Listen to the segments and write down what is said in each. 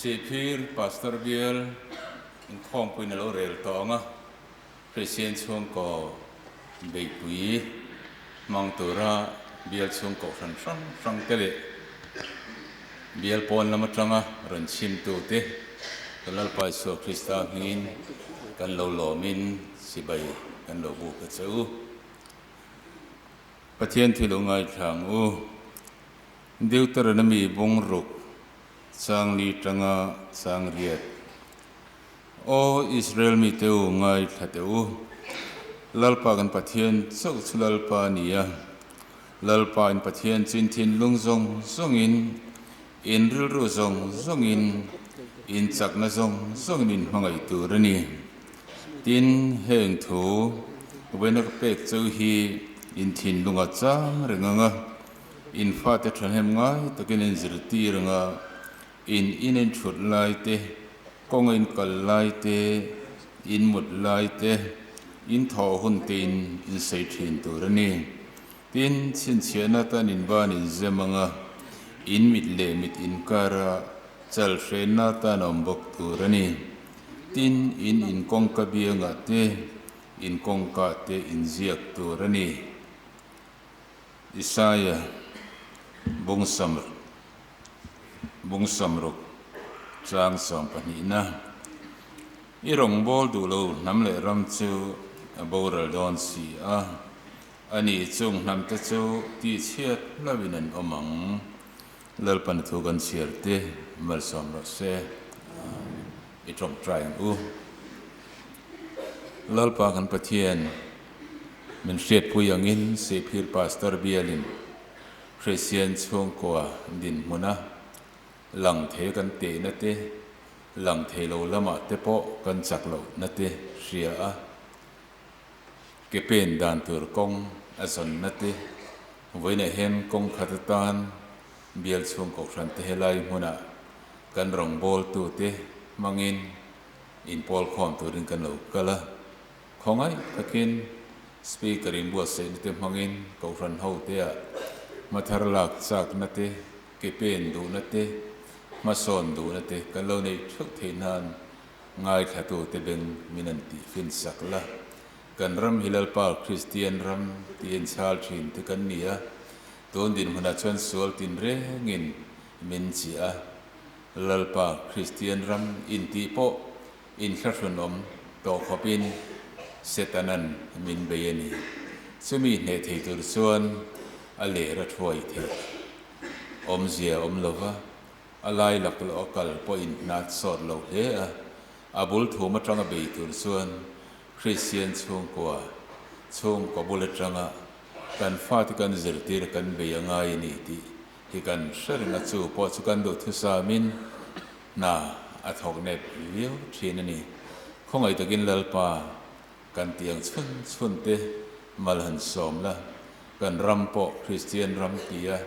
Sihphir Pastor Bial in Khong Pui Nalo Rel Tonga Kristian Chhungkaw Bei Pui Mang Tura Bial Chhungkaw Sang Tele Bial Pon Lama Tranga Ran Chim Tu Te Kalal Pai So Krista Ngin Kan Lo Lo Min Sibai Kan Lo Bu Ka Chau Pathian Thi Lo Ngai Thang U Diu Tar Na Mi Bong Ruk Sang Li Tranga Sang Riat O Israel Mi Teu Ngai Thateu Lalpa Kan Pathian Sok Chulalpa Nia Lalpa In Pathian Chin Thin Lung Zong Zongin In Ril Ru Zong Zongin In Chak Na Zong Zongin Mangai Tu Rani Tin Heng Thu Wenak Pek Chau Hi In Thin Lunga Chang Renganga In Fate Tranhem Ngai Takin In Zirti Renga In Chut Lai Te Kong In Kal Lai Te In Mut Lai Te In Tho Hun Tin In Sai Thin Tu Rani Tin Chin Chiana Tan In Ban In Zemanga In Mit Le Mit In Kara Chal Shrena Tan Ombok Tu Rani Tin In Kong Ka Bianga Te In Kong Ka Te In Ziak Tu Rani Isaiah Bung Samruk Chang Som Panina Irong Bol Du Lo Nam Le Ram Chu Boral Don Si A Ani Chung Nam Ta Chu Ti Chiat Lawinan Omang Lalpan Thu Gan Sierte Mal Som Ro Se Itong Trying U Lalpa Kan Pathian Min Siet Puyangin Sihphir Pastor Bialin Kristian Chhungkaw Din Muna Lang The Kan Te Na Te Lang The Lo Lama Te Po Kan Chak Lo Na Te Ria A Ke Pen Dan Tur Kong Ason Na Te Voina Hen Kong Khatatan Bial Chhungkaw Tran Te Helai Muna Kan Rong Bol Tu Te Mangin In Pol Khom Turin Kan Lo Kala Khongai Takin Speaker In Bua Se Te Mangin Kau Tran Ho Te A Mathar Lak Chak Na Te Ke Pen Du Na Te Mason Du Na Te Kan Lo Nei Thuk The Nan Ngai Thatu Te Beng Minanti Fin Sakla Kan Ram Hilal Pa Kristian Ram Tien Chal Thin Te Kan Nia Ton Din Huna Chuan Sual Tin Re Ngin Min Chi A Lalpa Kristian Ram In Ti Po In Kharun Om To Khopin Setanan Min Bayani Sumi Ne Thei Tur Chuan Ale Rathoi The Om Zia Om Lova Alai Lak Lo Kal Po In Nat Sot Lo He A Abul Thu Ma Tranga Bei Tur Chuan Kristian Chhungkaw Bul Tranga Kan Fat Kan Zirtir Kan Bei Ngai Ni Ti Hi Kan Sharna Chu Po Chu Kan Do Thu Sa Min Na Athok Ne Liu Thin Ni Khongai Takin Lalpa Kan Tiang Chun Te Malhan Som La Kan Rampo Kristian Ram Tia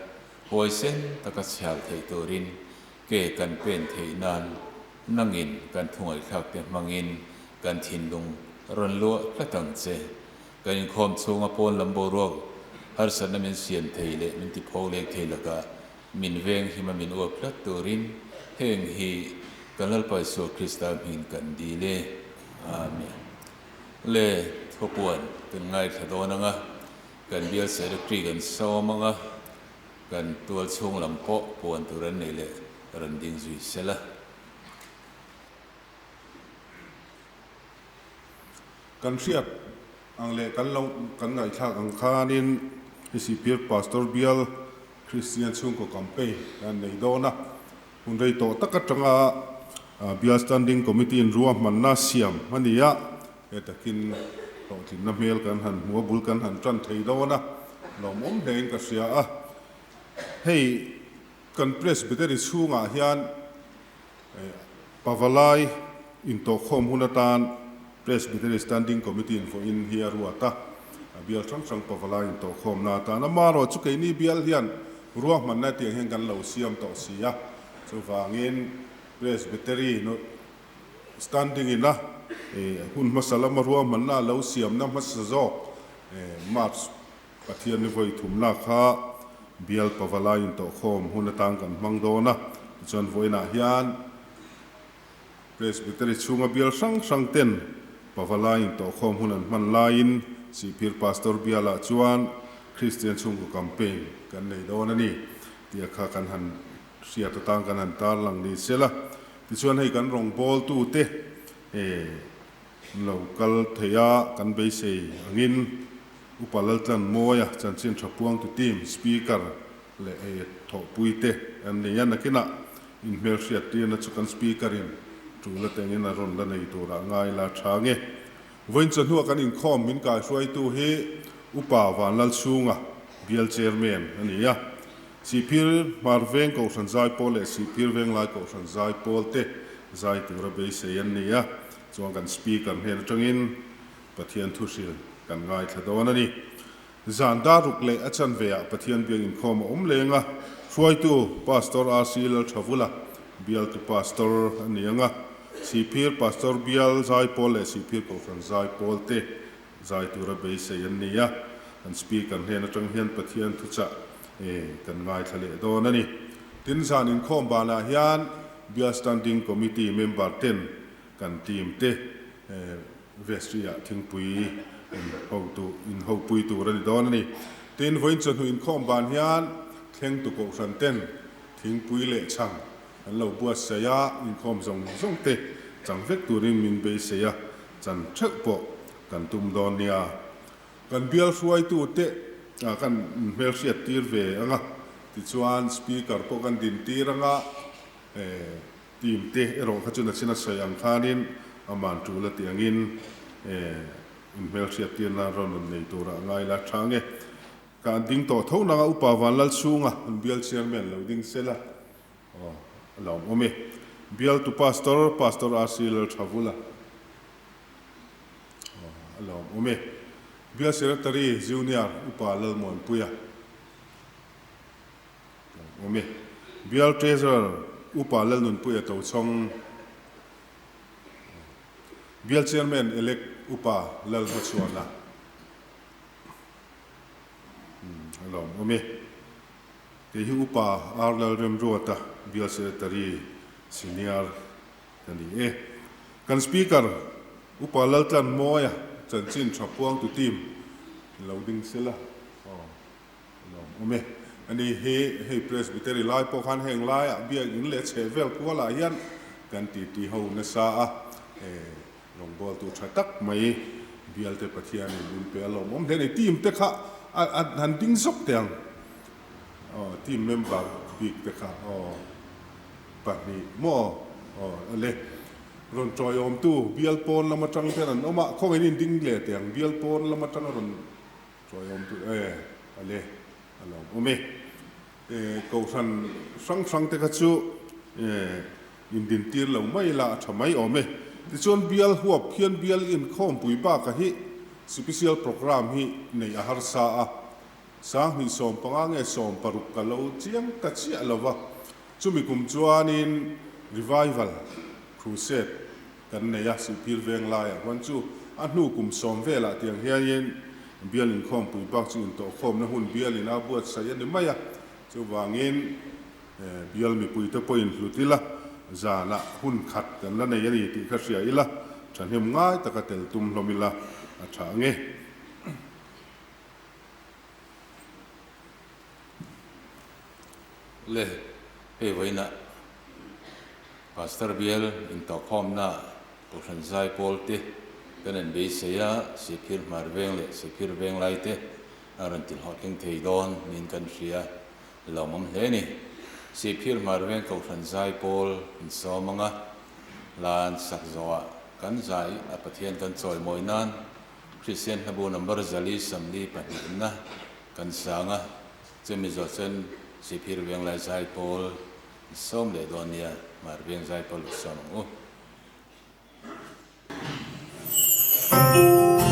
Hoi Sen Takachal Thei Turin Ke Kan Pen Thei Nan Nangin Kan Thungai Khak Te Mangin Kan Thin Lung Ron Lo Klatang Che Kan Khom Chunga Pon Lambo Rok Har San Min Sian Thei Le Min Ti Pho Lek Thei Laka Min Veng Hima Min O Plat Turin Heng Hi Kan Lalpai So Krista Min Kan Di Le Amen Le Thopuan Kan Ngai Thadona Nga Kan Bial Secretary Kan Sawmanga Kan Tual Chung Lampo Puan Turan Nele Randing Zui Sela Kan siap ang le kan long kan ngai thak ang khanin Sihphir Pastor Bial Kristian Chhungkaw campaign kan nei dona hun rei to takatanga Bial Standing Committee in ruam manna siam mania etakin to tin na mel kan han muabul kan han tran thei dona lom om deng ka sia a hei kan presbytery chunga hian pavalai in to khom hunatan Presbytery Standing Committee in here ruata Bial Sang Pavalai in to khom na ta na maro chu ke ni Bial hian ruam man na ti heng kan lo siam to sia so wangin Presbytery no standing in na hun masala ruam man na lo siam na masazo march Pathian ni voi thum na kha Bial Pavalai in to khom hunatang kan mangdona chuan voina hian presbytery chunga bial sang ten pavalain to khom hunan man lain Sihphir pastor Bial chuan Kristian Chhungkaw campaign kan nei don ani tia kha kan han sia to tang kan han tar lang ni sela ti chuan hei kan rong bol tu te local theya kan be sei angin upalal tlan moya chan chin thapuang tu team speaker le tho puite an ne yan nakina in mel sia ti na chukan speaker in tu la tengin a ron la nei tu ra ngai la thange voin chan hu kan in khom min ka suai tu he upa van lal chunga Bial chairman ani ya Sihphir marveng ko san zai pol e Sihphir veng lai ko san zai pol te zai tu ra be se yan ni ya chuan kan speaker hen tangin Pathian thusil kan ngai thadon ani zan da ruk le achan ve a Pathian biang in khom lenga suai tu pastor asil thavula Bial tu pastor anianga Sihphir pastor Bial zai pol e Sihphir ko san zai pol te zai tu ra be se yan ni ya kan speaker hen atang hian Pathian thu cha kan ngai thale don ani tin zan in khom bana hian Bial standing committee member 10 kan team te vestria thingpui in ho pui tu ran don ani tin voin chan hu in khom ban hian thleng tu ko san ten thingpui le chang an lo bua saya in khom zong te chang vek turin min be saya chan thek po kan tum don nia kan Bial suai tu te kan mel siat tir ve anga ti chuan speaker po kan din tiranga team te ero khachuna china sayang khanin aman tu la tiangin in mel siat tir na ron nei tura ngai la thange kan ding to thona nga upa van lal chunga Bial chairman lo ding sela lo ome Bial tu pastor asil thavula lo ome Bial secretary junior upa lal mon puya ome Bial treasurer upa lal nun puya to chong Bial chairman elect upa lal hachuana lo ome te hi upa ar lal rem rota Bial secretary senior kan kan speaker upa lal tlan moya chan chin thapuang tu team loading sela lo ome ani he presbytery lai po khan heng lai a bia in le chevel ko la hian kan ti ho na sa a long bol tu thatak mai Bial te Pathian in pe lo mom de team te kha han ding sok teng team member big te kha pat ni mo le ron troi om tu Bial pon lama tang tenan oma khong in ding le teng Bial pon lama tang ron troi om tu ale alo ome ko san sang te ka chu in din tir lo mai la thamai ome ti chon Bial huap khian Bial in khom pui ba ka hi special program hi nei a har sa a sang hi som pangang e som paruk ka lo chiang ta chi alova chumi kum chuanin revival crusade kan ne ya Sihphir veng lai a wan chu a hnu kum som vela tiang hian Bial in khom pui ba chu in to khom na hun Bial in a buat sa yan ni maya chu wangin Bial mi pui te point hlutila zana hun khat kan la nei ani ti kha sia ila than hem ngai takatel tum hlomila a thange le he voina pastor Bial in to khom na ko san zai pol te kan en be seya Sihphir marveng le Sihphir veng lai te aran til hoting thei don nin kan ria lomam he ni Sihphir marveng ko san zai pol in somanga lan sak zoa kan zai a Pathian kan choi moinan Kristian habu number zali samli Pathian na kan sanga chemi zo chen Sihphir veng lai zai pol som le donia marveng zai pol som Yeah.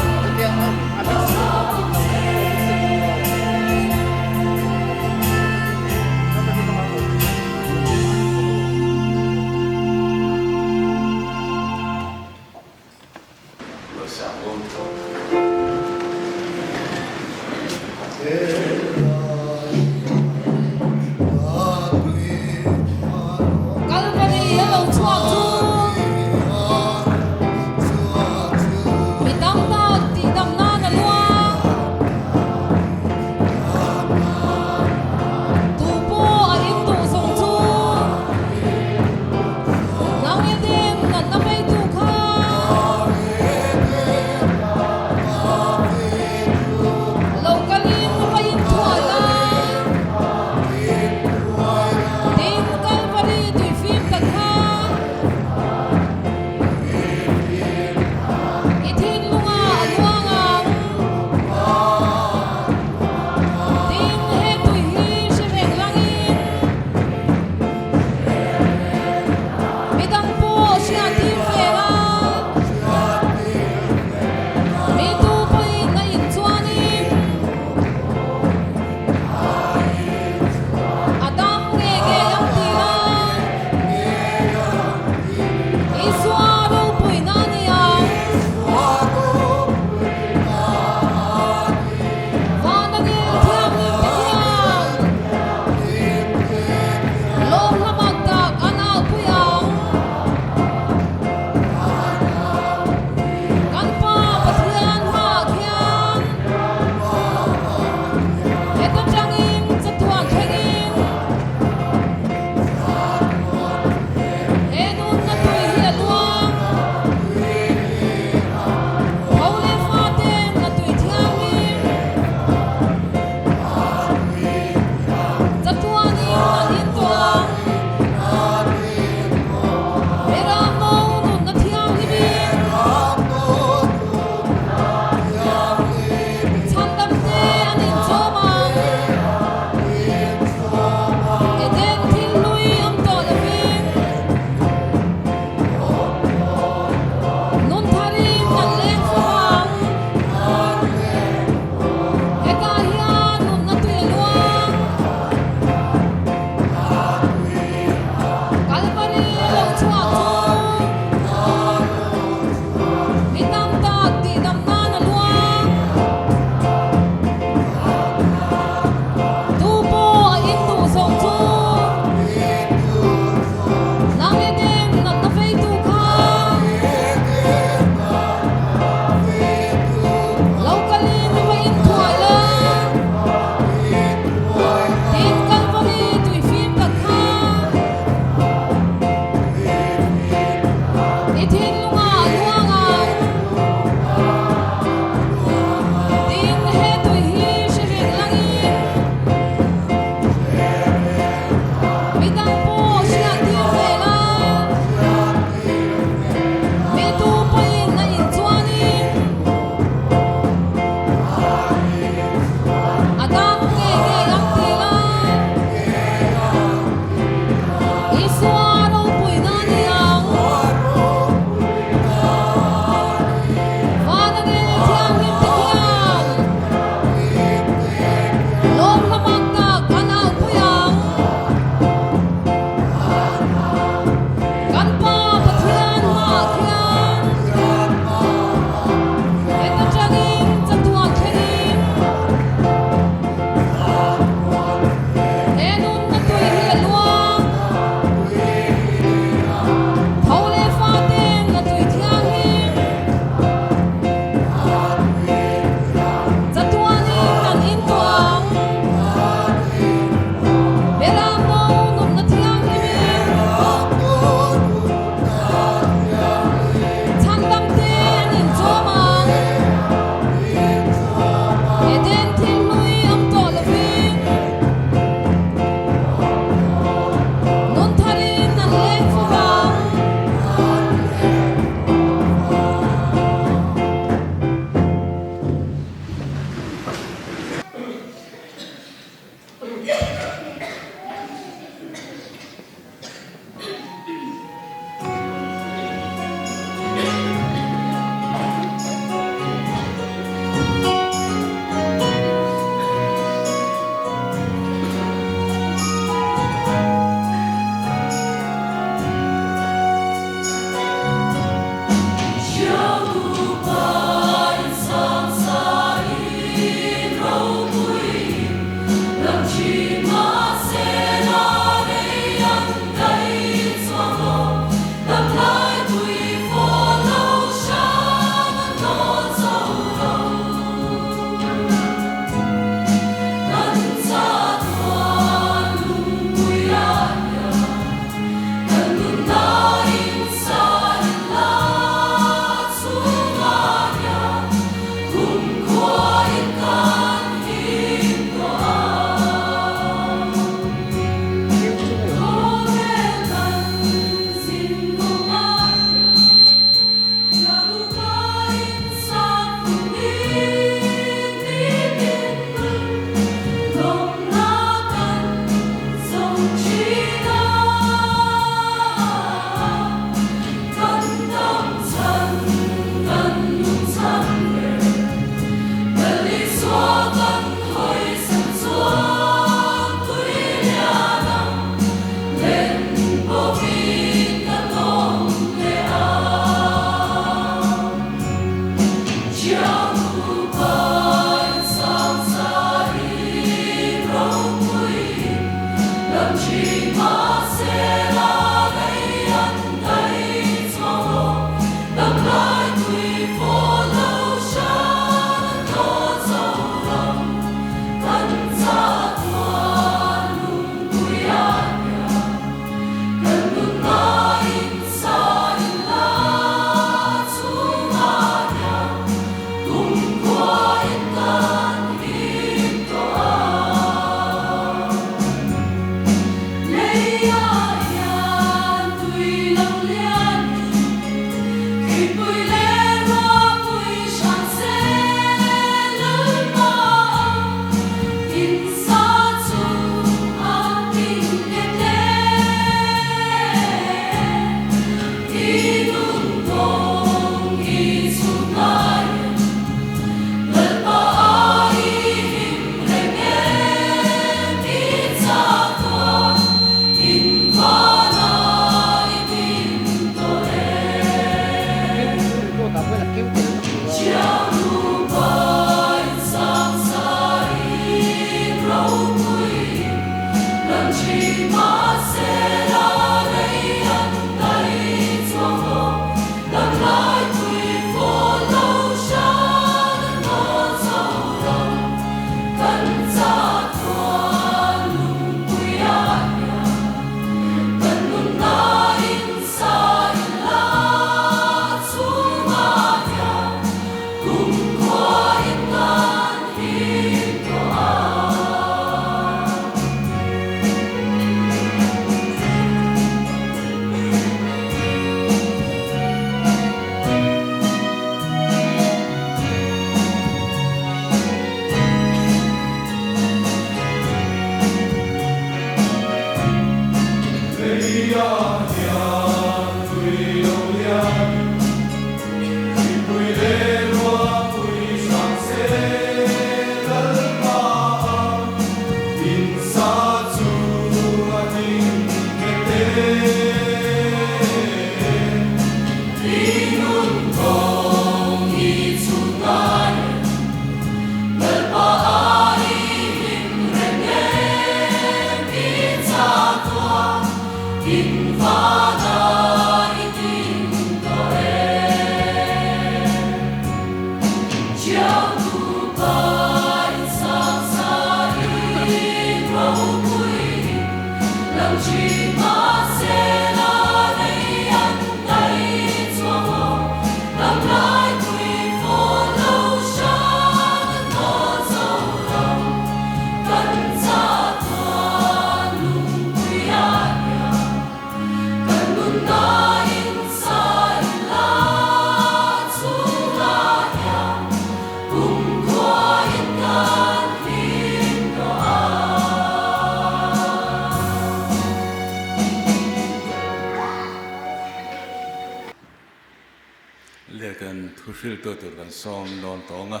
sil to tur kan som non tonga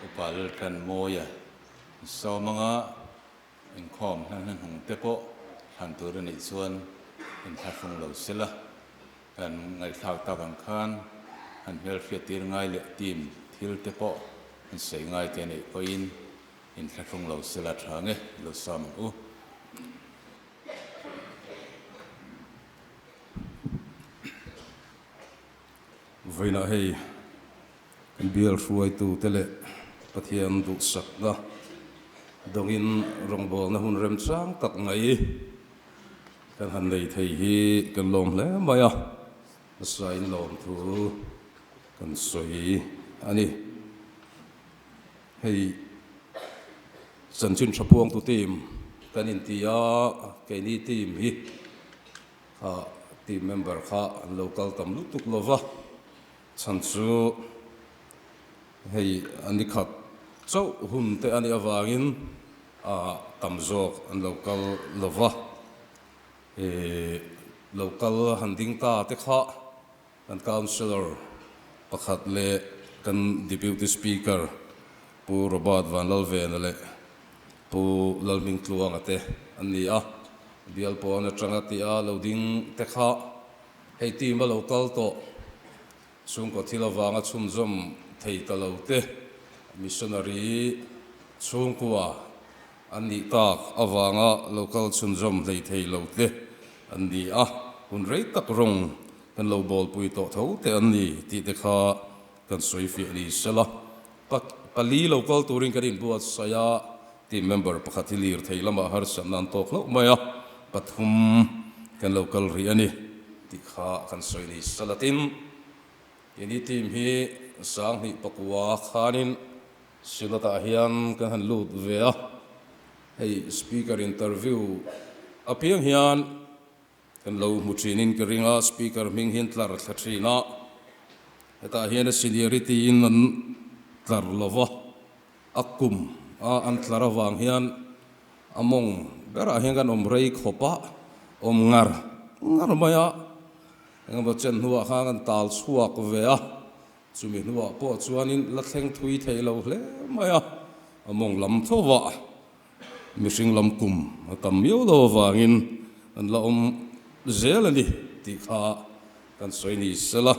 upal kan moya somanga in khom han hung te po han tur ni chuan in thafung lo sela kan ngai thak ta kan khan han hel fiatir ngai le tim thil te po in sei ngai te nei ko in thafung lo sela thange lo som u Vina hei Bial ruai tu tele Pathian du sak da dongin rong bol na hun rem chang tak ngai kan han nei thei hi kan lom hle maya sai lom thu kan soi ani hei san chin thapuang tu tim kan in tia ke ni team hi ha team member kha local tam lu tuk lova chan chu hei ani khat chau hun te ani awangin a tam zok an local lova local handing ta te kha kan councillor pakhat le kan deputy speaker pu robot van lalven le pu lalming tluang ate ani a bial po na tanga ti a loading te kha hei team a local to Chhungkaw thilawanga chhumzom thei talote missionary Chhungkaw ani tak awanga local chhumzom thei lote ani a hun rei tak rong kan lo bol pui to tho te ani ti te kha kan soi fi ani sala pali local touring kan in buat saya team member pakhathilir thei lama har sam nan tok lo maya pathum kan local ri ani ti kha kan soi ni salatin ini team hi sang hi pakwa khanin silata hian kan han lut ve a hei speaker interview apiang hian kan lo muchinin ka ringa speaker ming hin tlar thlachina heta hian seniority in an tlar lova akum a an tlarawang hian among bera hian kan omrei khopa omngar maya ngam chen huwa khangan tal suak vea chumi huwa po chuanin la thleng thui thei lo hle maya among lam thowa mishing lam kum tam yo lo wangin an la zelani ti kha kan soini sela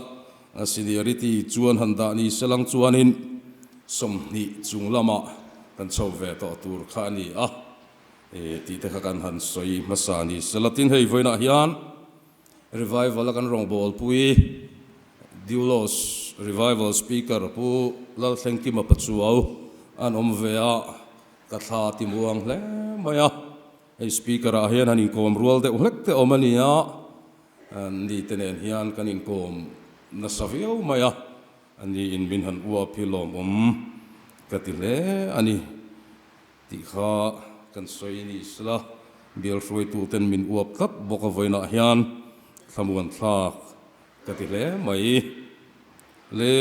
seniority chuan handa ni selang chuanin som ni chunglama kan chho ve to tur kha ni a ti te kha kan han soi masani selatin hei voina hian revival kan rong bol pui diulos revival speaker pu lal thanki ma pachuau an omvea ka tha timuang hle maya ei speaker a hian hanin kom rual de ulekte omania ni tenen hian kanin kom na savio maya ani in min han uwa philom katile ani ti kha kan soini sla bial roi tu ten min uap tap boka voina hian thamuan thak katile mai le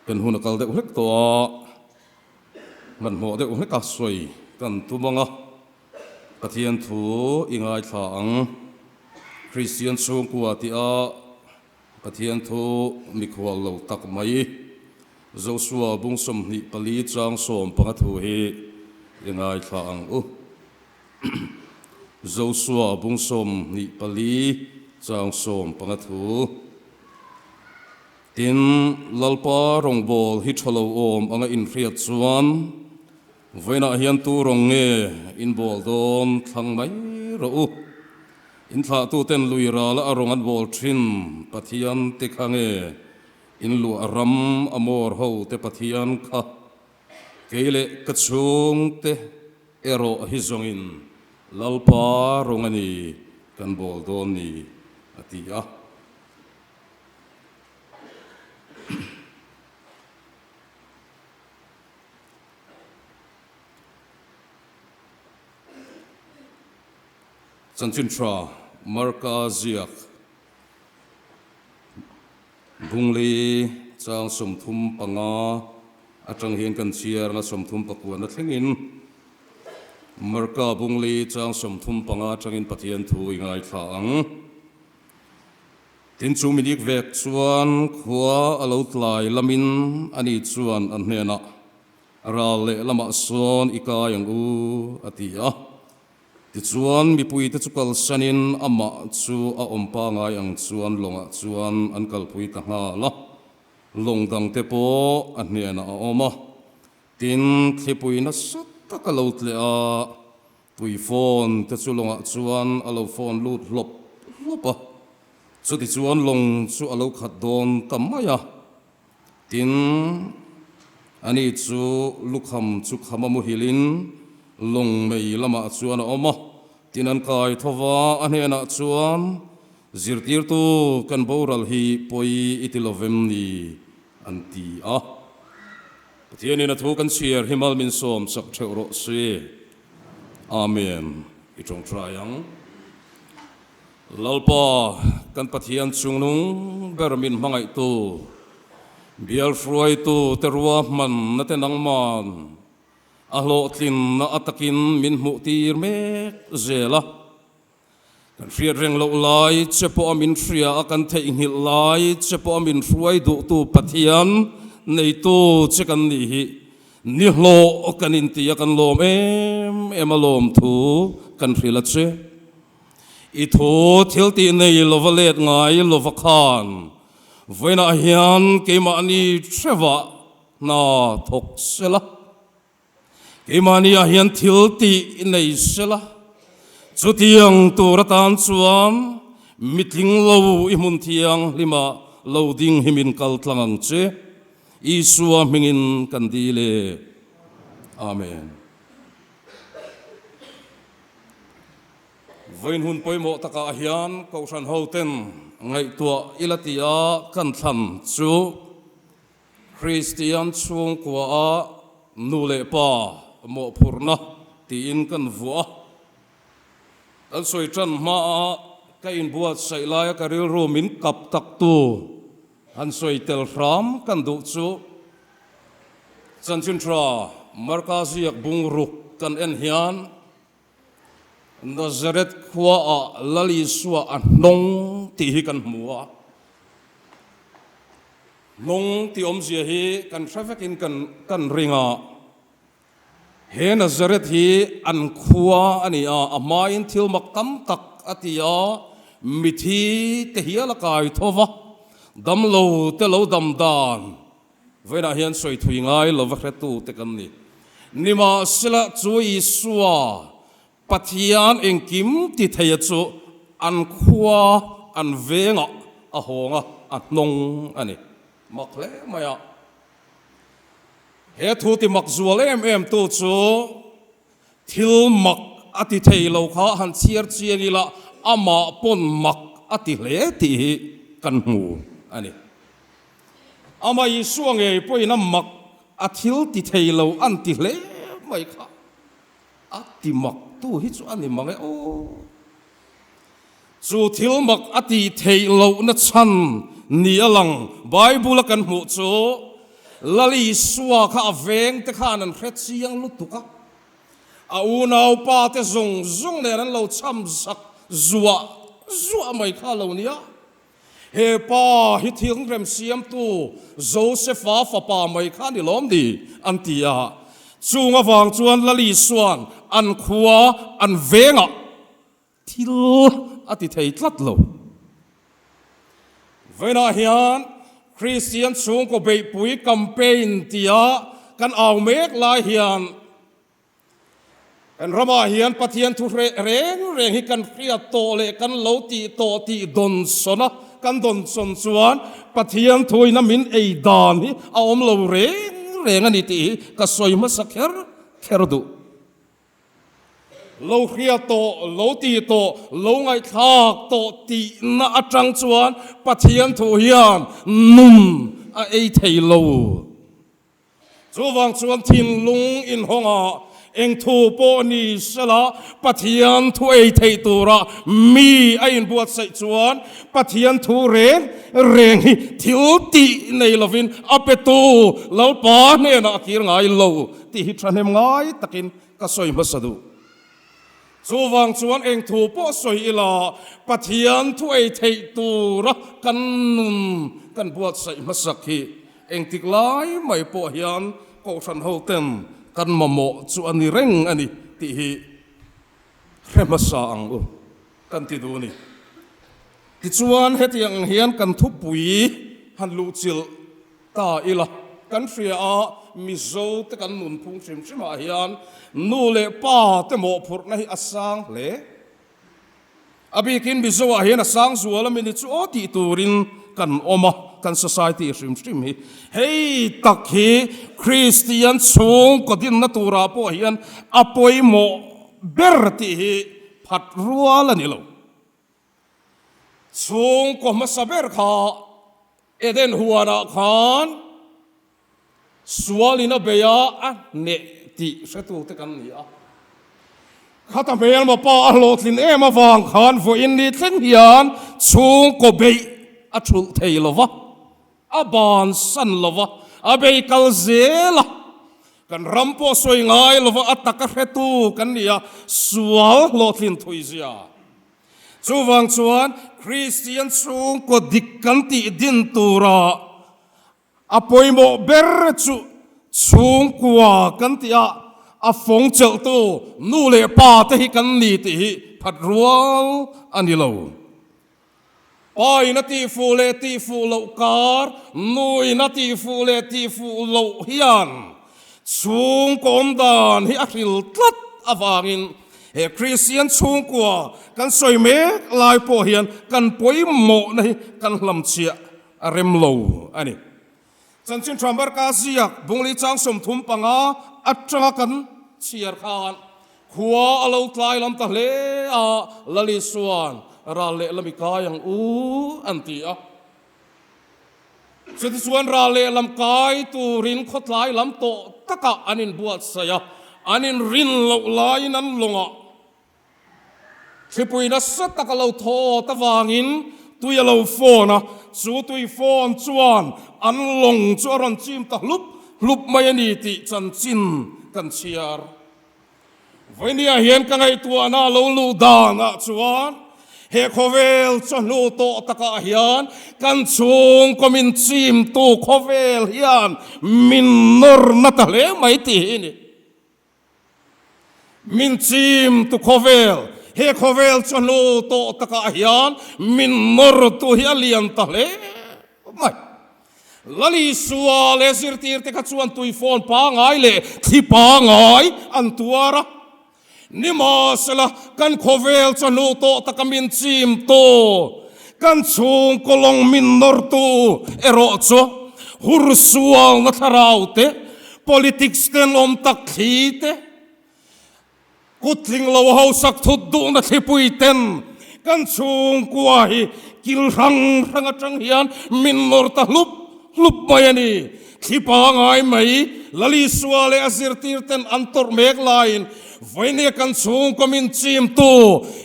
kan huna kal de ulek to man mo de ulek ka soi kan tumanga Pathian thu ingai thang Kristian Chhungkaw ti a Pathian thu mikhwal lo tak mai Joshua bungsom ni pali chang som panga thu hi ingai thang Joshua bungsom ni pali chang som panga thu tin lalpa rongbol hi thalo om anga in riat chuan voina hian tu rong nge in bol dom thlang mai ro in tha tu ten luira la arong an bol thin Pathian te khange in lu aram amor ho te Pathian kha keile kachung te ero hi zongin lalpa rongani kan bol don ni atia Chantintra marka ziak bungli chang somthum panga atang hian kan chiar na somthum pakua na thlengin marka bungli chang somthum panga atangin Pathian thu ingai thang tin chu minik vek chuan khua alo tlai lamin ani chuan an hnena ral le lama son ika yang u atia ti chuan mi pui te chukal sanin ama chu a ompa ngai ang chuan longa chuan an kalpui ta nga la longdang te po an hnena a oma tin thlipui na sat tak alo tle a pui phone te chu longa chuan alo phone lut hlop hlopa chu ti chuan long chu alo khat don tamaya tin ani chu lukham chu khamamu hilin long mei lama chuan a oma tin an kai thowa anena chuan zirtir tu kan boral hi poi itilovem ni anti a Pathian in a thu kan share himal min som sak thero se amen itong trayang lalpa kan Pathian Chhungnu bermin mangai tu Bial fruai tu terua man na tenang man ahlo tlin na atakin min mutir mek zela kan fria reng lo lai chepo amin fria akan thei ngil lai chepo amin fruai du tu Pathian nei tu chekan ni hi ni hlo kan in ti kan lom em alom thu kan frila che I thu thil ti nei lovalet ngai lovakhan Voina hian keimani treva na thok sela keimani hian thilti nei sela chutiang turatan chuan mitling lo imun thiang lima loading himin kal tlangang che isua mingin kandile amen voin hun poimo taka hian kausan hoten ngai tua ilatia kan tham chu Kristian Chhungkaw nule pa mo phurna ti in kan vua kan soi tran ma ka in buat sai lai ka ril romin kap tak tu han soi tel ram kan du chu chan chin tra markaziak bungruk kan en hian Nazaret khua a lali suwa a nong ti hi kan mua nong ti om zia hi kan traffic in kan ringa he Nazaret hi an khua ani a amain thil mak tam tak atia mithi te hi la kai thova dam lo te lo dam dan vena hian soi thui ngai lo va tu te kan ni nima sila chui suwa Pathian engkim ti thaya chu an khua an venga a honga a nong ani makle maya he thu ti mak zual em tu chu thil mak ati thei lo kha han chiar chiani la ama pon mak ati hle ti kan mu ani ama I suange poina mak athil ti thei lo an ti hle mai kha ati mak tu hi chu ani mangai o chu thil mak ati thei lo na chan ni alang Bible kan mu chu lali suwa kha aveng te khan an khet siang lutuka a unau pa te zong ne ran lo cham sak zuwa mai kha lo nia he pa hi thing rem siam tu Joseph fa pa mai kha ni lom di antia chunga wang chuan lali suan an khua an venga thil ati thei tlat lo vena hian Kristian Chhungkaw be pui campaign tia kan aw mek lai hian kan rama hian Pathian thu reng hi kan khria to le kan lo ti to ti don sona kan don son chuan Pathian thui na min ei dan hi awm lo reng ani ti ka soi ma sakher kherdu lo khria to lo ti to lo ngai thak to ti na atang chuan Pathian thu hian num a ei thei lo chuwang chuan thin lung in honga eng thu po ni sala Pathian thu ei thei tura mi a in buat sai chuan Pathian thu reng hi thil ti nei lovin apetu lo pa ne na kir ngai lo ti hi thanem ngai takin ka soi masadu ชูวังชวนเองถูปอสวยอีลาปะเทียนถ้วยเทตูระกันนุนกันบวชใส่มาสักทีเองติกไล่ไม่ปอเฮียนก็ฉันเฮาเต็มกันมาโมชวนนี่เร่งอันนี้ที่เรมาสังกันที่ดูนี่ที่ชวนเหตุอย่างเฮียนกันทุบปุยฮันลูจิลตาอีละกันเสียมิโซตกันนุนพุงชิมชิมาเฮียนนูเลป้าเตโมพุร์ในอาสังเลอภิกินมิโซเฮียนอาสังสัวละมินิจูอติตูรินกันอมากัน society ชิมชิมฮีเฮ้ยตักฮีคริสเตียนชงก็ดินนัตุราปอเฮียนอปอยโมเบอร์ติฮีพัดรัวละนี่โลชงก็มาสเบอร์ข้าเอเดนหัวนักขันสวาลินาเบียอันเนติเสตุตกันนี่ข้าทำเพียงมาป้าโลทินมาฟังขันฝอินนี่เส้นยันชงก็เบยอัชุลเทยลวะอบานสันลวะอเบยกัลเซลกันรำโพสวยงายลวะอัตตะกะเสตุกันนี่สวาลโลทินทุยเสียชูวังชวนคริสเตียนชงก็ดิกกันติดินตูระอปอยโมเบรจูชงกัวกันติอาฟงเจลตูนูเลปาเตหิกันนี่ติพัดรัวอันนี้เราไปนาทีฟูเลตีฟูโลการ์นุยนาทีฟูเลตีฟูโลฮิยันชงกอมดานฮิอาคิลตัดอวางินเฮคริสเตียนชงกัวกันสวยเมกลายโปเฮียนกันป่วยโมในกันลำเชียเรมโลอันนี้จันทร์ทรัมเบอร์กาเซียกบุงลีจังสมทุมปังอัจฉริกันเชียร์ขานขัวอลาวทลายลำตะเลลลิสวานราเลลมิกายังอันตีสุดส่วนราเลลำกายตูรินขดลายลำโตตะกะอันนินบวชเสียอันนินรินลลายนั้นลงที่ปุยนัสตะกะลาวโทตะวางินตุยลาวโฟนะสู้ตุยโฟนจวนอันลงจวนจิมตะลุบไม่นีติจันจินกันเชียร์วันนี้เห็นกันไงตัวน่าลูดานะจวนเฮโคเวลจนูโตตะกะเฮียนกันชงก็มินจิมตูโคเวลเฮียนมินนอร์นัตเลไม่ตีนี่มินจิมตูโคเวลเฮโคเวลจนูโตตะกะเฮียนมินนอร์ตูเฮียเลียนตะเลไม่ลลิสวาเลสิร์ตีร์เตกัจวนตุยฟอนปางไอเลที่ปางไออันตัวระนิมาสละกันโคเวลจนูโตตะกมินจิมโตกันชงกลงมินนอร์ตูเอโรโซฮุรสวาลนัทราวเต politics เตนอมตักขีเตกุดลิงลาวเฮาสักทุดดูนัทิปุยเตนกันชงกวายกิลรังจังเฮียนมินนอร์ตะลุบไม่นี่ที่ปางไอไม่ลลิสวาเลอซิร์ตีร์เตนอันตอร์เมกไลน์วันนี้กันชงก็มินจิมตู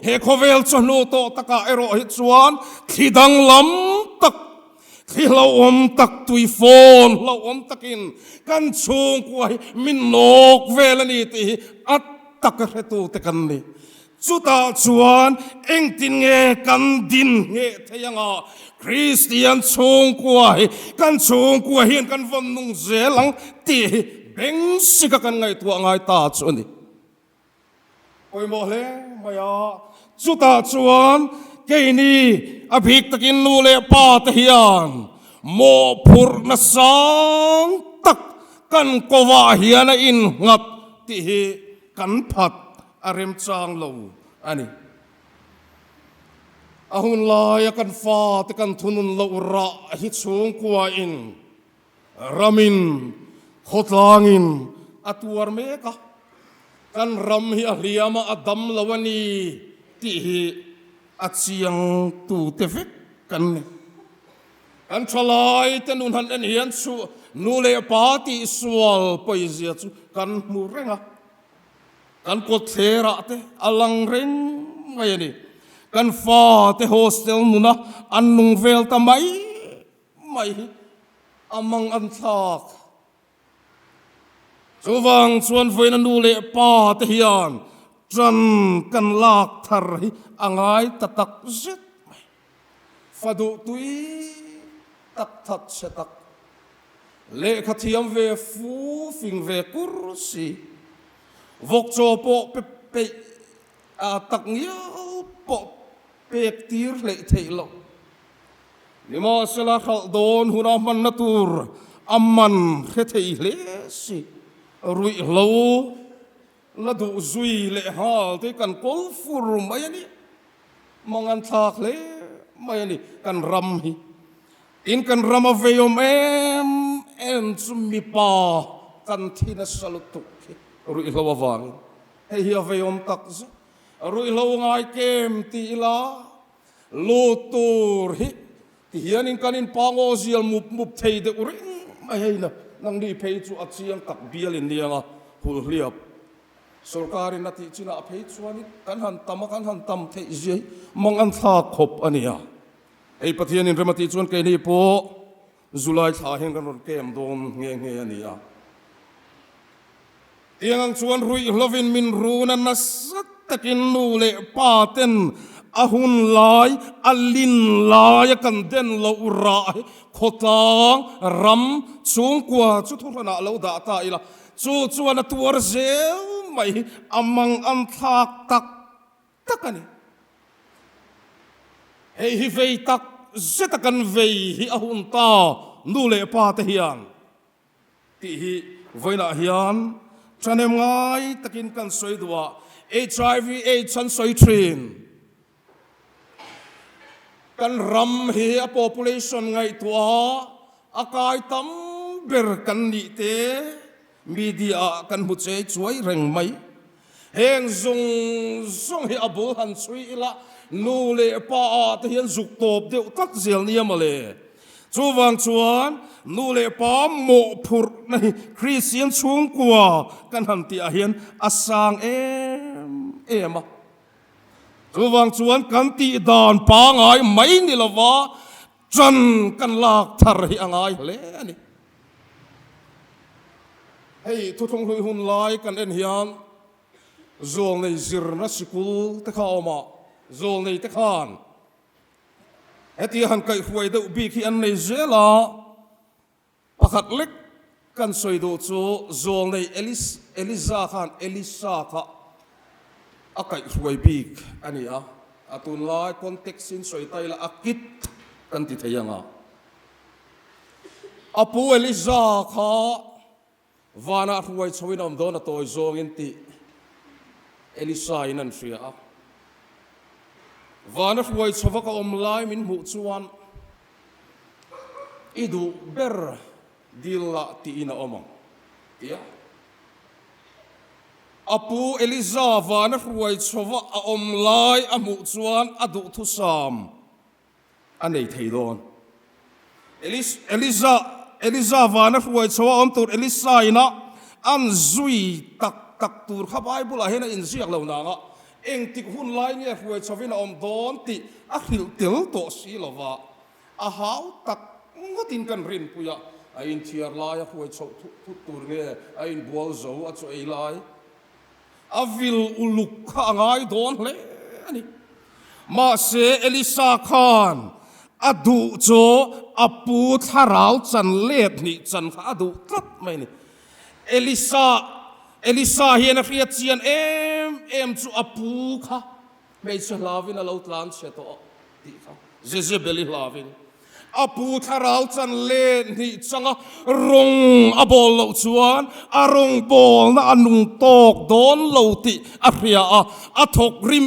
เฮโคเวลจนูโตตะกะเอโรฮิตสวานที่ดังลำตักที่เราตักตุยโฟนเราตักินกันชงกวยมินนกเวลนีตีอัตตักเรตูตะกันนี่สุดาชวนเอ็งตินเงกันดินเงเทียงคริสเตียนชงกวยกันชงกวยเห็นกันวันนุ่งเจลังตีเบ่งสิกกันไงตัวไงตาชวนนี่โอ้ยโมเลไม่สุดาชวนเกนี่อภิกตะกินนูเลปาตะเฮียนโมพุรนสังตักกันกวาเฮียนอินงัดที่กันพัดอารมจางโลอันนี้อาหุนลายกันฟ้าตะกันทุนุนโลระฮิตสูงกว่าอินรามินขดลางินอัตวรเมกะกันรำฮิอาเลียมาอดัมลาวนีที่อัดเสียงตูเตฟิกกันกันชลายแต่นุนหันเฮียนสูนูเลปาติสวลไปเสียสูกันมูเรงกันกดเทระเตอลังเรงไม่นี่กันฟ้าเตโฮสเทลนุนะอันนุงเวลทำไมไม่อามังอันทักชวังชวนไฟนันดูเลปาเทียน จันกันลากทาร์อ่างไงตักเจ็ดฟาดูตุยตักทัดเสตักเละขทียมเวฟูฟิงเวกุรสีวกโจโปเปตักเงี้ยวโปเปกตีร์เละเทลนิมาสละขัดโดนหุนามันนัตูร์อามันเทเลสิรุยโลละดูซุยเละฮาลที่กันกอลฟูรุไม่นี่มองอันทากเละไม่นี่กันรำฮีอินกันรำเวยมเอ็มซุมมีปากันที่นัสลุตุกรุยโลวางเฮียเวยมตักซรุยโลงไอเกมตีลาลูตูร์ฮีที่เฮียนินกันอินปางโอเซียลมุบเทยเดอุริไม่ให้นะนังดีเพย์จูอัดเสียงตักเบียลินเดียงอ่ะหุลเลียบสุรการินนัติจินาเพย์จูนี่กันหันตำเทยเจมองอันทาขบอันนี้อ่ะไอ้ปะเทียนินเรมาติจวนเกนี่โปจุลัยชาเฮงกันรถเกมโดนเงี้ยอันนี้อ่ะเตียงชวนรุยลวินมินรูนันนัสตะกินนูเลปาเต็นอาหุนลายอลินลายกันเด่นเราระขดางรำสูงกว่าชุดทุรนาเราด่าตายละจวนตัวเซลไม่อามังอันทักตักกันนี่เฮ้ยเวตักเจตกันเวฮิอาหุนตานูเลปาเทียนที่เวลาเฮียนฉันเอ็มไงตะกินกันสวยดัว HIV ฉันสวยทรีนกันรำเฮีย population ไงตัวอากาศตั้มเบอร์กันนี่เตมีเดียกันหุ่นเจช่วยเร่งไหมเฮงซงเฮียบุหันช่วยละนูเลป้าที่เห็นจุกตบเดียวตักเสียเนี่ยมาเลยจูวังชวนนูเลป้าโมพุรในคริสเตียนช่วงกว่ากันหันที่เห็นอาสังมาจูวังชวนกันตีดานปางไงไม่นี่ละวะจันกันลากทาร์ไงเลยนี่เฮ้ยทุกทงลุยหุ่นลายกันเอ็นเฮียนโจลในซิร์นัสกุลตะข้าวมาโจลในตะขานเฮตีหันไก่หวยเดือบีขี้อันในเจล่าปากเล็กกันสวยดูจูโจลในเอลิซาค่ะอาไก่หวยบีกอันนี้อ่ะตุนลายคอนเท็กซ์สินสวยไตละอากิดกันติดยังอาปูเอลิซาค่ะวานาหวยชวินอมโดนตัวโจงินติเอลิซาอินันเสียวานาหวยชวกอมลายมินมุจวนอิดูเบอร์ดิลละตีอินาอมังอาปูเอลิซาวานาหวยชวกอมลายอมุจวนอดุทุสามอันไหนไทยโดนเอลิซาวานาหวยชวกอมตูเอลิซาอินะอันซุยตักตูร์ข้าไปบุลาเฮนะอินเสียกเหล่านั้นเองติดหุ่นไล่เนี่ยหวยชวินอมโดนติอาหิลเตลโตสีละวะอาหาวตักงดตินกันรินปุยะไอ้อินเทียร์ไล่หวยชทุตูร์เนี่ยไอ้อินบัวโจอัจฉริไล่อาวิลอุลุกข้างไงโดนเลยนี่มาเสเอลิซาคานอดูโจอปูทาราวจันเล็ดนี่จันข้าอดูตัดไม่นี่เอลิซาเฮียนักเรียนเชียนเอ็มจูอปูค่ะไม่ใช่ลาวินเราตลานเชตโอดีค่ะเจเบลิลาวินอปูทาราวจันเล่นี่จังรงอบอลเหล่าชวนอรงบอลนะอนุงตอกโดนเหล่าติอเรียอถกริม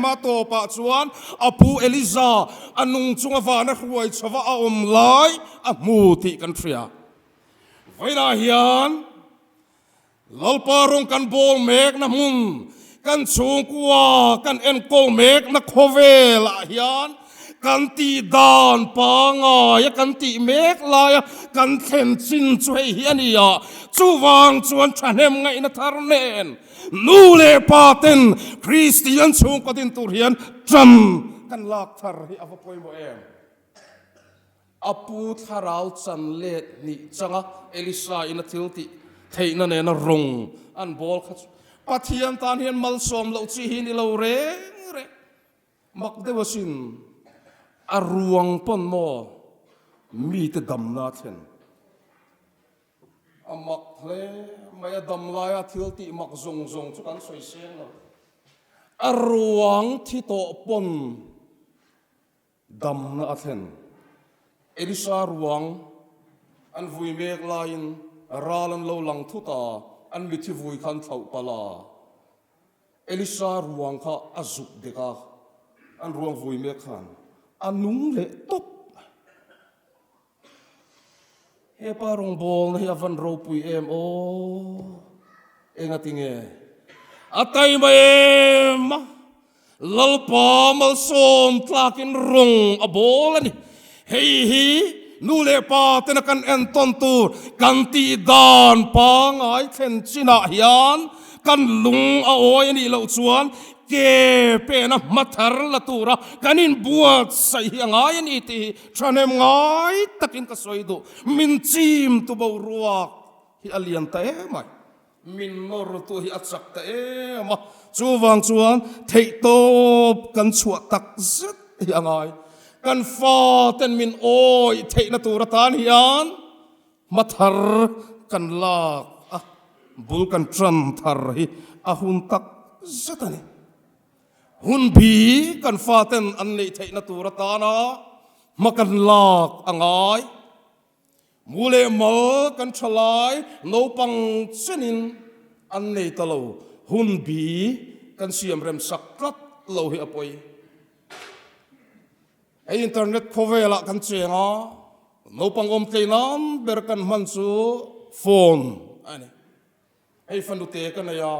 มาโตปะชวนอปูเอลิซาอนุงจงวานะรวยชวะอมไลอมูติกันเรียเวลาเฮียนลลปารงกันโบลเมกนะมุนกันชูงกัวกันเอ็นโกลเมกนะโคเวลาเฮียนกันตีดานปางายกันตีเมกลายกันเข็นจินช่วยเฮียนี่ยจูวางจวนฉันเอ็มไงนะทารเนนนูเลปาเต็นคริสเตียนชูงก็ดินตุเรียนจันกันลากทารฮีอฟปอยโมเอ็มอปูทาราวจันเลดนี่จังเอลิซาอินทิลติเทนันเนนรงอันบอลขัด Pathian tan hian mal som lo chi hin lo re mak de wasin aruang pon mo mi te dam na chen amak le maya dam la ya thil ti mak zong zong chu kan soi sen lo aruang thi to pon dam na chen elisa ruang an vui mek lain ralan lo lang thu ta an mi thi vui khan thau pala elisa ruang kha azuk de ka an ruang vui mek khan anung le top he parong bol hi avan ro pui em o enga tinge atai ma em lalpa mal som tlakin rong abol ani hei hi nu le pa tena kan en ton tur kan ti dan pa ngai chen china hian kan lung a oi ani lo chuan ke pe na mathar la tura kanin buat sai ngai ani ti thanem ngai takin ka soidu min chim tu bo ruak hi alian ta e mai min nor tu hi achak ta e ma chu wang chuan thei top kan chua tak zet hi angai kan fa ten min oi thei na tura tan hian mathar kan lak bul kan tran thar hi a hun tak zatani hun bi kan fa ten an nei thei na tura ta na ma kan lak angai mule mal kan thalai no pang chenin an nei talo hun bi kan siam rem sakrat lo hi apoi ai internet khovela kan chenga no pang om teinam ber kan man chu phone ani ai fanute kan ya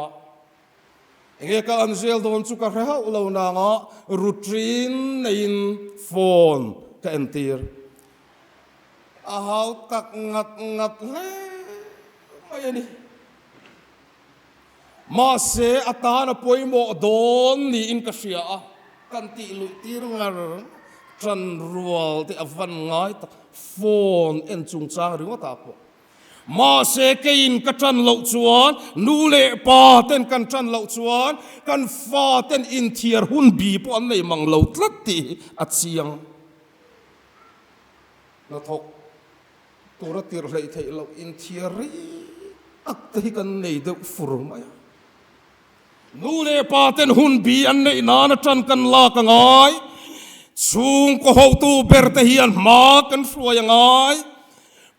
enge ka anzel don chu ka reha ulo na nga routine in phone ka entir a hau tak ngat ngat le mai ani ma se atana poimo don ni in ka sia kan ti lu tir ngar tran rual te avan ngai ta phone en chung chang ringa ta po ma se kein ka tran lo chuan nu le pa ten kan tran lo chuan kan fa ten in thiar hun bi po an nei mang lo tlat ti a chiang na thok tura tir lei thei lo in thiar ri ak te kan nei de fur mai nu le pa ten hun bi an nei na na tran kan la ka ngai chung ko ho tu ber te hian ma kan hruai ngai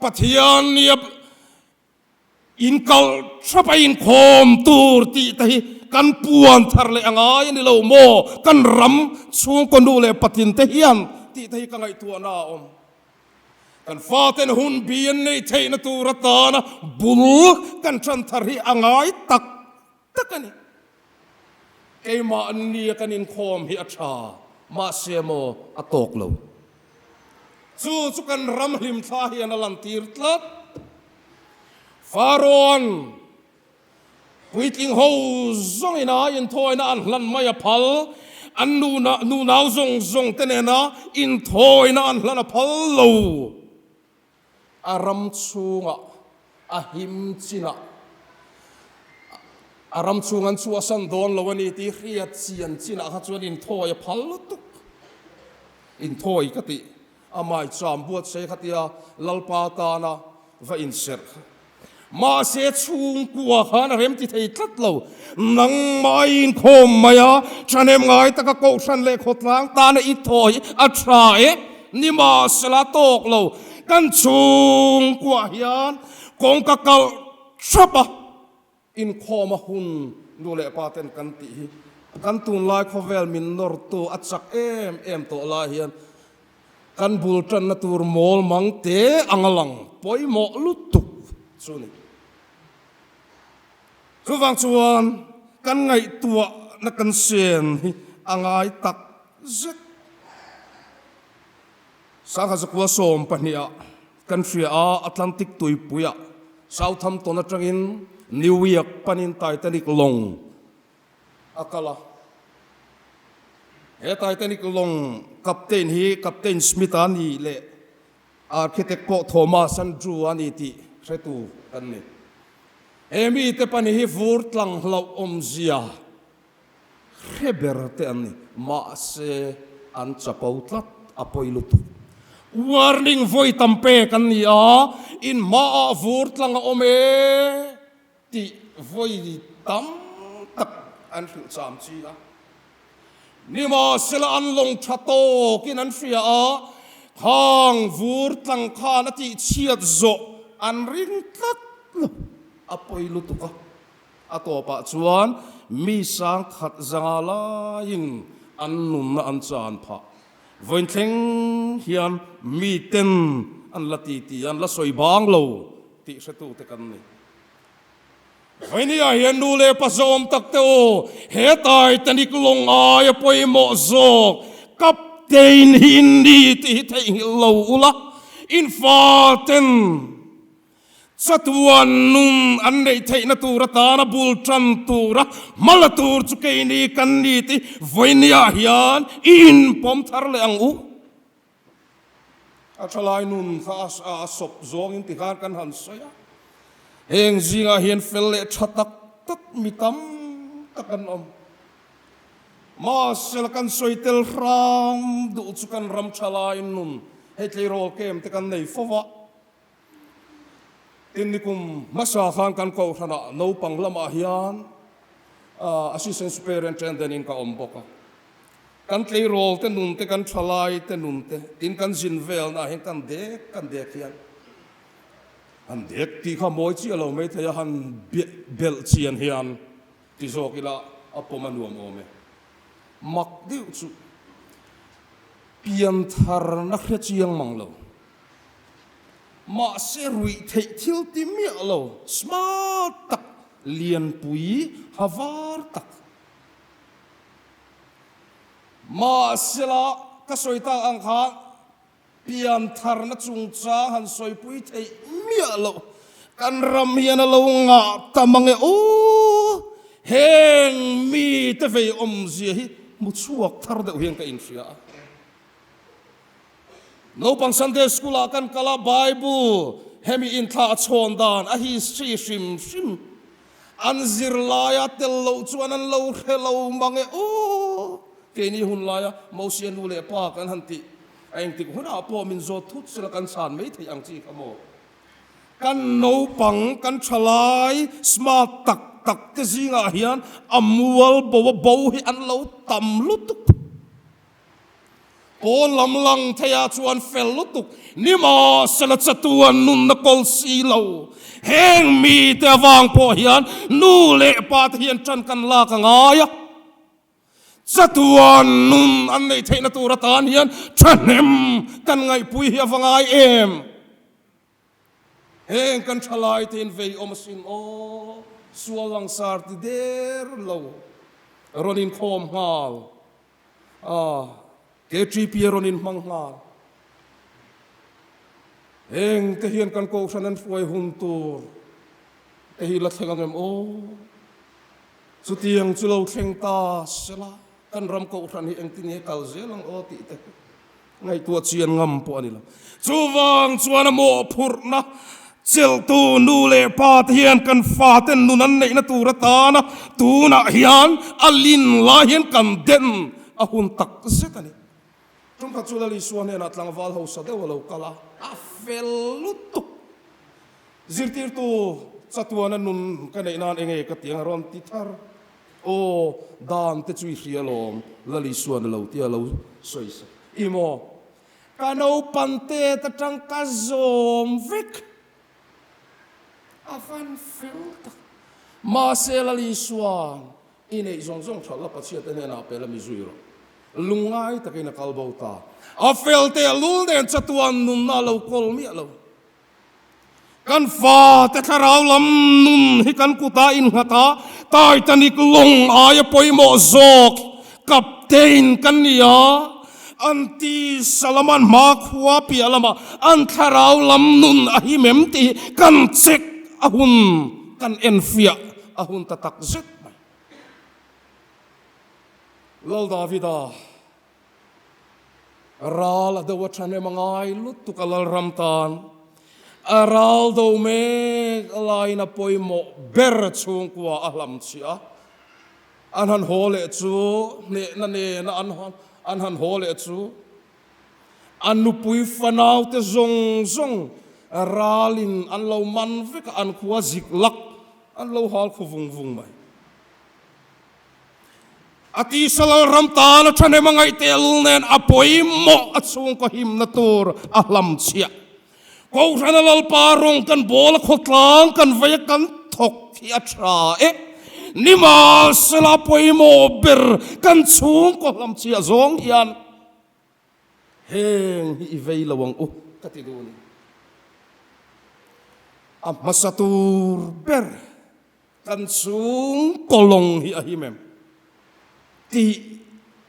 Pathian niap in kal trapa in khom tur ti tahi kan puan thar le angai ni lo mo kan ram chung ko nu le patin te hian ti tahi ka ngai tu na om kan fa ten hun bian nei thei na tu ratana bul kan tran thar hi angai tak takani keima anni kan in khom hi acha ma semo atok lo chu kan ram hlim tha hian alan tir tlat Faron puiting ho zong ina in thoi na an hlan mai a phal an nu nau zong tenena in thoi na an hlan a phal lo aram chunga a him china aram chungan chu asan don lo ani ti riat chian china kha chuan in thoi a phal tu in thoi kati amai cham buat sei khatia lalpa ta na va in ser ma se chung kwa khan rem ti thei tlat lo nang mai in khom maya chanem ngai ta ka ko san le khotlang ta na I thoi a trai ni ma sala tok lo kan chung kwa hian kong ka kal chapa in khoma hun nu le paten kan ti kan tun lai khovel min nor to achak em to la hian kan bul tran na tur mol mang te angalang poi mo lutuk chuni chuwang chuan kan ngai tua na kan sen angai tak zet sang hazakwa som pania kan fria Atlantic tuipuya Southampton atangin New York panin Titanic long akala he Titanic long captain Smith ani le architect po Thomas Andrew ani ti retu kan ni emi te pani hi vurtlang lau omzia reber te ani ma se an chapautlat apoilutu warning voi tampe kan nia in ma vurtlang ome ti voi tam tak an hil cham chi a ni ma sela an long thato kin an fria a khang vurtlang kha na ti chiat zo an ring tlat apoilutu ka atopa chuan mi sang khat zangala in an nun na an chan pha voin thleng hian mi ten an lati ti an la soi bang lo ti satu te kan ni voinia hian nu le pa zom tak te o he tai tanik long ai poi mo zo kaptein hin ni ti thei lo ula in fa ten Satuan nun an nei thei na tura ta na bul tran tura malatur chu ke ni kan ni ti voinia hian in pom thar le ang u a thalai nun kha a sop zong in ti khan kan han soya heng zinga hian fel le thatak tat mitam takan om ma sel kan soitel ram du chu kan ram thalai nun he tlei rol kem te kan nei fowa Tinnikum masa khan kan ko thana no panglama hian assistant superintendent in ka omboka kan tlei rol te nun te kan thalai te nun te tin kan zin vel na hen kan de khian han dek ti kha moi chi lo me the han bel chian hian ti zo kila apomanuam ome mak diu chu pian thar na khre chiang manglo ma se rui thei thil ti mi lo smart tak lian pui havar tak ma sela ka soita ang kha pian thar na chung cha han soi pui thei mi lo kan ram hian lo nga tamange o heng mi te ve om zia hi mu chuak thar de hian ka in fia no pang Sunday school akan kala Bible hemi in tha chon dan a history shim an zir laya tel lo chuan an lo hello mange o ke ni hun laya mo sian lu le pa kan han ti aing tik huna po min zo thut sila kan san mai thei ang chi kamo kan no pang kan thalai smart tak te zinga hian amual bo hi an lo tam lutuk o lam lang thaya chuan fel lutuk ni ma sala chatuan nun na kol si lo heng mi te wang po hian nu le Pathian tran kan la ka ngaya chatuan nun an nei theina tura tan hian thanem kan ngai pui hi awangai em heng kan thalai ten vei omasin o sualang sar ti der lo ronin khom hal ke tri pieron in manghal heng te hian kan ko sanan foi hun tur te hi la thengang em o chu tiang chu lo thleng ta sela kan ram ko ran hi eng tin he kal zelang o ti te ngai tua chian ngam po ani lo chu wang chuan mo phur na chel tu nu le Pathian kan fa ten nu nan nei na tura ta na tu na hian alin la hian kan den a hun tak zetani Chhungkaw chula li suan he na tlang val ho sa de walo kala a fel lutuk zirtir tu chatuan nun kanai nan enge ka tiang ron ti thar o dan te chui hrialom lali suan lo ti lo soisa imo kano pante ta tang ka zom vek afan fel tak ma se lali suan ine zong thala pachia te na pela mi zuiro lungai takin na kalbauta a felte lul den chatuan nun na lo kol mi lo kan fa te tharau lam nun hi kan kuta in hata tai tanik long ay poi mo zok kaptein kan nia anti salaman ma khwa pi alama an tharau lam nun a hi mem ti kan chek ahun kan enfia ahun tatak zet Lol Davida Ral adawa chane mangai lut tu kalal ramtan Araldo me laina poimo ber Chhungkaw ahlam chia anhan hole chu ne na anhan hole chu anu pui fanau te zong ralin an lo man vek an khuwa ziklak an lo hal khu vung mai ati salal ramta na thane mangai tel nen apoi mo Chhungkaw him na tur ahlam chia ko thana lal parong kan bol khotlang kan vai kan thok thi atra nima sala poi mo ber kan Chhungkaw lam chia zong hian heng hi vei lawang katiduni masatur ber kan Chhungkaw long hi ahimem ti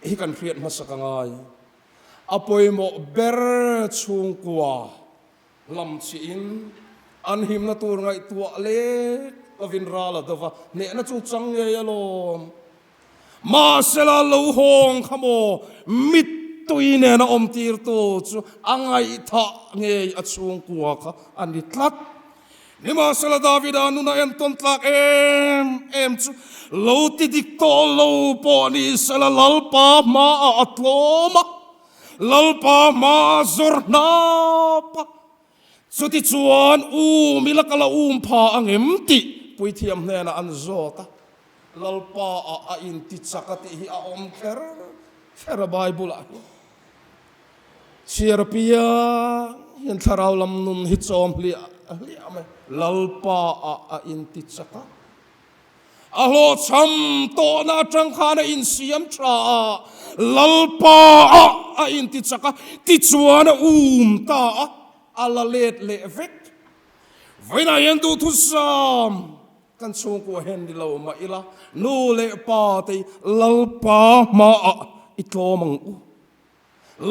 hi kan khiat masakangai apoi mo ber Chhungkaw lam chiin an him na tur ngai tua le avin rala dava ne na chu chang ye yalom ma sela lo hong khamo mit tuine na om tir tu chu angai tha nge a Chhungkaw kha an ditlat ni ma sela David anu na en ton tlak em chu lo ti dik to lo po ni sela lalpa ma atloma lalpa ma zorna pa suti chuan milakala pa angem ti pui thiam hne na an zota lalpa a in ti chakati hi a om kher bible a chirpia yan tharau lam nun hi chom li ame lalpa a in ti chaka a lo cham to na tang khana in siam tra lalpa a in ti chaka ti chuan ta ala let le vek vaina yendu thu sam kan Chhungkaw hen di lo ma ila nu le pa te lalpa ma itlomang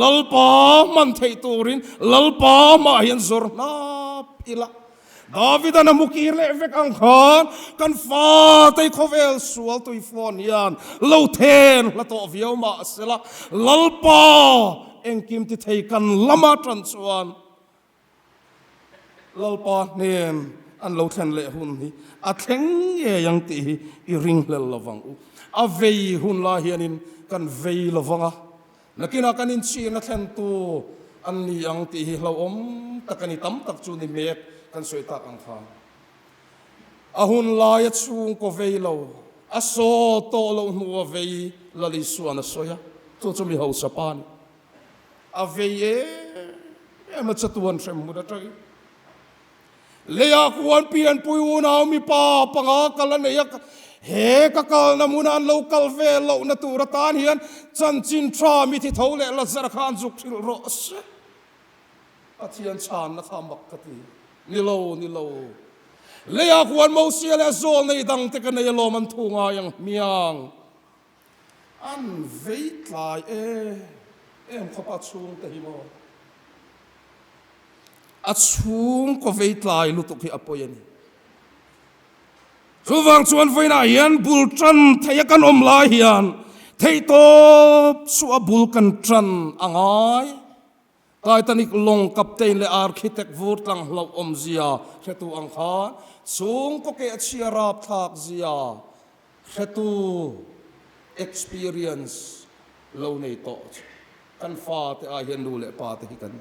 lalpa man thei turin lalpa ma hian zorna ila David ana mukir le vek ang khan kan fa te khovel sual tui fon yan lo then la to viau ma sela lalpa engkim ti thei kan lama tran chuan lalpa nen an lo than le hun hi a thleng ye yang ti I ring lel lawang a vei hun la hianin kan vei lawanga nakina kanin chi na thlen tu an ni ang ti hi lo om takani tam tak chu ni mek kan soi tak ang kha a hun la ya Chhungkaw vei lo a so to lo nu vei la li suana soya tu chu mi ho sapan a vei ma chatuan sem mu da trai leya kuan pian pui una mi pa panga kalan ya he ka kal na munan local ve lo na turatan hian chan chin tra mi thi thole la zar khan juk thil ro se Pathian chan na khamak kati ni lo leya kuan mo sia le zol nei dang te kan nei lo man thunga yang miang an veit lai em khapa chung te hi mo a Chhungkaw vei tlai lutuk hi apoyani chuwang chuan voina hian bul tran theia kan om lai hian thei top chu a bul kan tran angai Titanic long captain le architect vur tlang lo om zia hetu ang kha Chhungkaw ke achia rap thak zia hetu experience lo nei to kan fa te a hian lu le pa te hi kan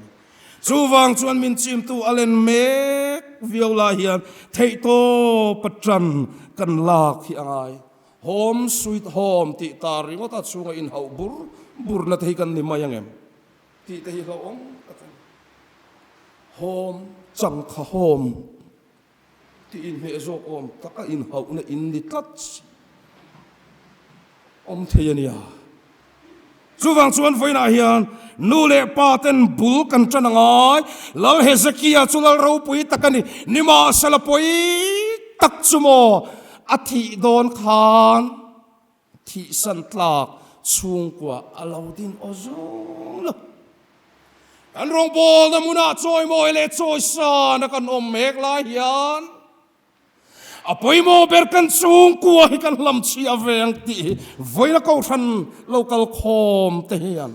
chuwang chuan min chim tu alen mek viola hian thei to patran kan lak hi angai home sweet home ti tari ngota chunga in hau bur na thei kan ni mayangem ti te hi lo ong home chang kha home ti in he zo om taka in hau na in ni tlat om theiania chuwang chuan voina hian nu le paten bul kan chanangai lal Hezekiah chulal ro pui takani nima salapoi tak chumo athi don khan thi san tlak Chhungkaw alaudin ozong kan rong bol na muna choi mo le choi sa na kan om mek lai hian apoi mo ber kan Chhungkaw hi kan lam chi aveng ti voina ko than local khom te hian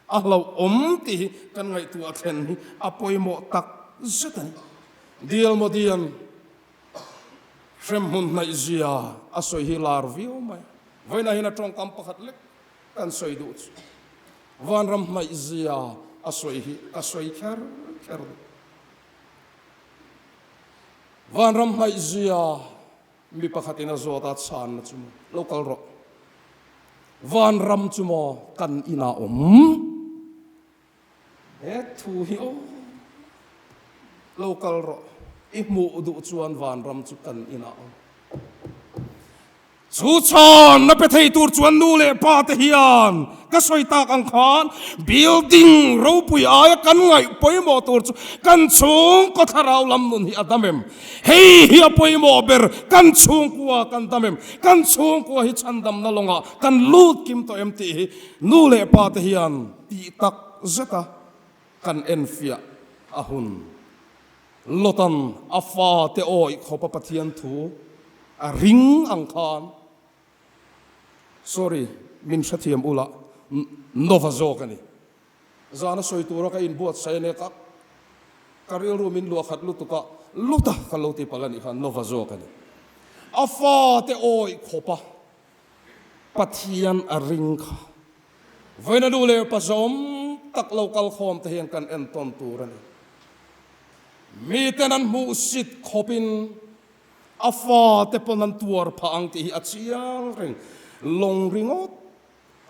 a lo om ti kan ngai tu athen hi apoi mo tak zatan Dial modian rem hun na izia asoi hilar view mai vai na hina trong kam pakhat lek kan soi du van ram na izia asoi kher van ram na izia mi pakhatina zota chan na chu local ro van ram chu mo kan ina thu hi o local ro imu du chuan van ram chu kan ina chu chan na pe thei tur chuan nu le Pathian ka soi tak ang khan building ro pui ai kan ngai poimo tur chu kan chung ko tharau lam nun hi adamem hei hi poimo ber kan chung kwa kan damem kan chung kwa hi chandam na longa kan lut kim to empty nu le Pathian ti tak zeta kan enfia ahun lotan afa te oi khopa Pathian thu a ring ang khan sorry min sathiam ula nova zokani zana soitura ka in buat sai ne ka karil ru min lu khat lutuka luta kaloti palani khan nova zokani afa te oi khopa Pathian a ring kha voina dule pazom tak local khom te hian kan enton turani mi tenan mu sit khopin afa te ponan tuar pha ang ti achiang ring long ringot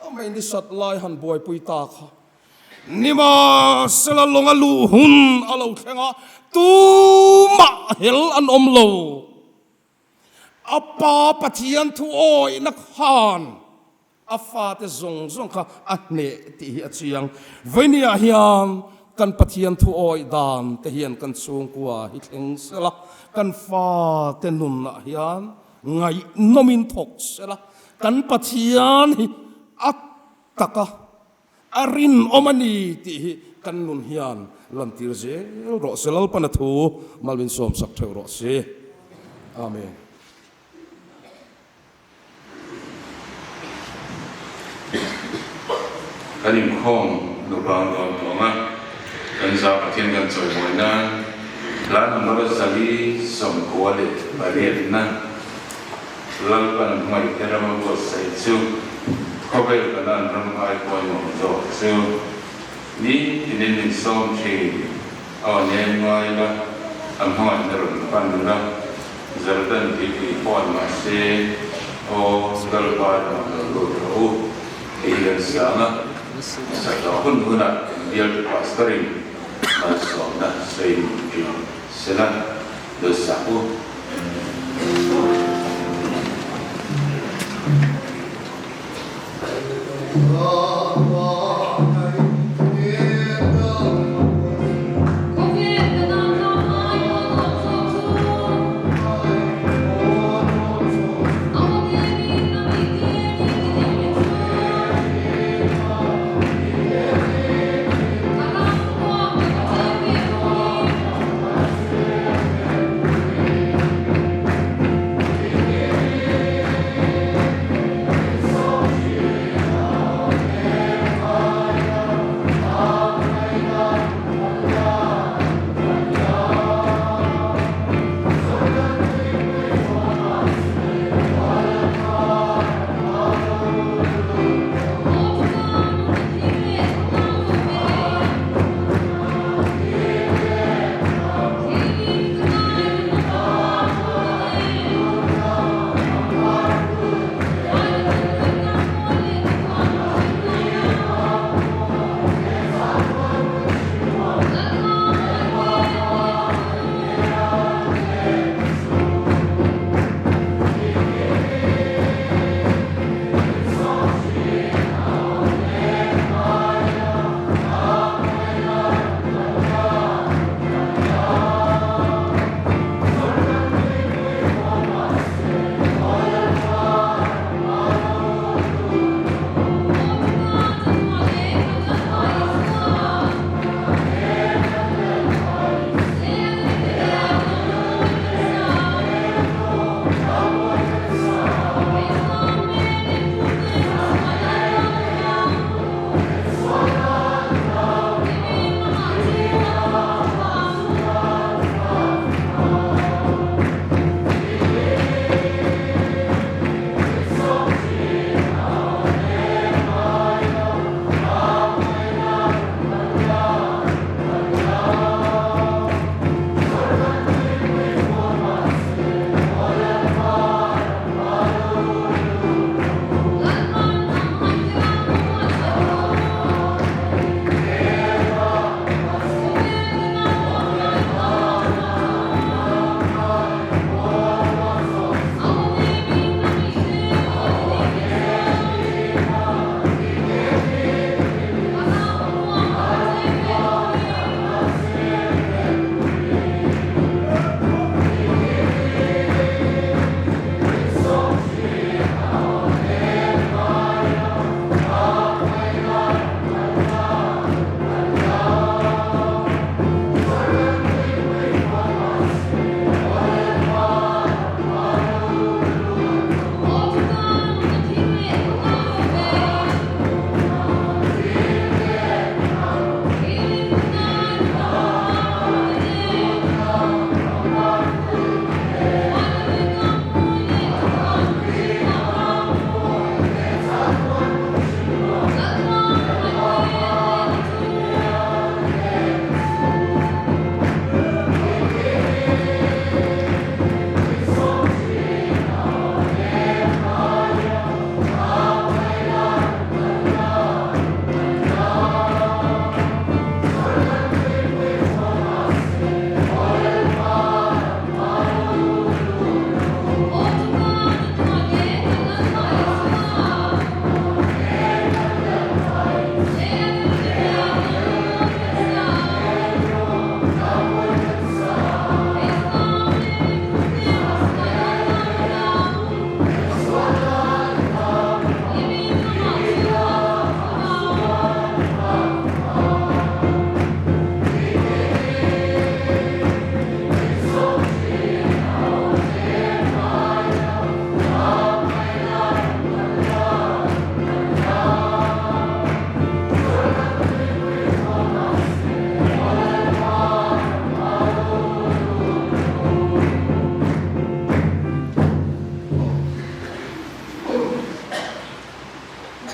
amai ni sat lai han boy pui ta kha nima sela longa lu hun alo thenga tu ma hel an om lo apa Pathian thu oi na khan afa te zong kha atne ti achiang venia hian kan Pathian thu oi dan te hian kan chung kwa hi thleng sela kan fa te nun na hian ngai nomin thok sela kan Pathian hi attaka arin omani ti kan nun hian lantir je ro selal panathu malvin som sak theu ro se amen kanim khom no bang don longa kan za Pathian kan choi moi na lan no sali som kwale bariet na lan pan mai terama bo sai chu khobe kan ram ai koi mo do chu ni tinin som thi aw ne mai la am hoi na rum pan na zardan ti pon ma se o dal ba na lo ro ilan sana sa hun huna Bial pastoring so na sei ki sela do sapu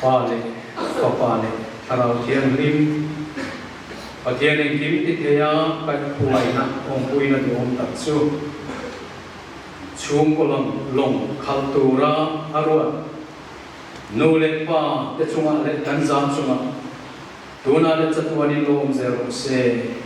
Pale, Papale, Araukian Lim, Pathian and Kim Titea, Puaina, Puina Dom Tatsu, Chhungkaw Long, Kaltura, Arua, Nulepa, the Chunga, the Tanzan Chunga, Duna, the Tatuani Lom, Zero, say,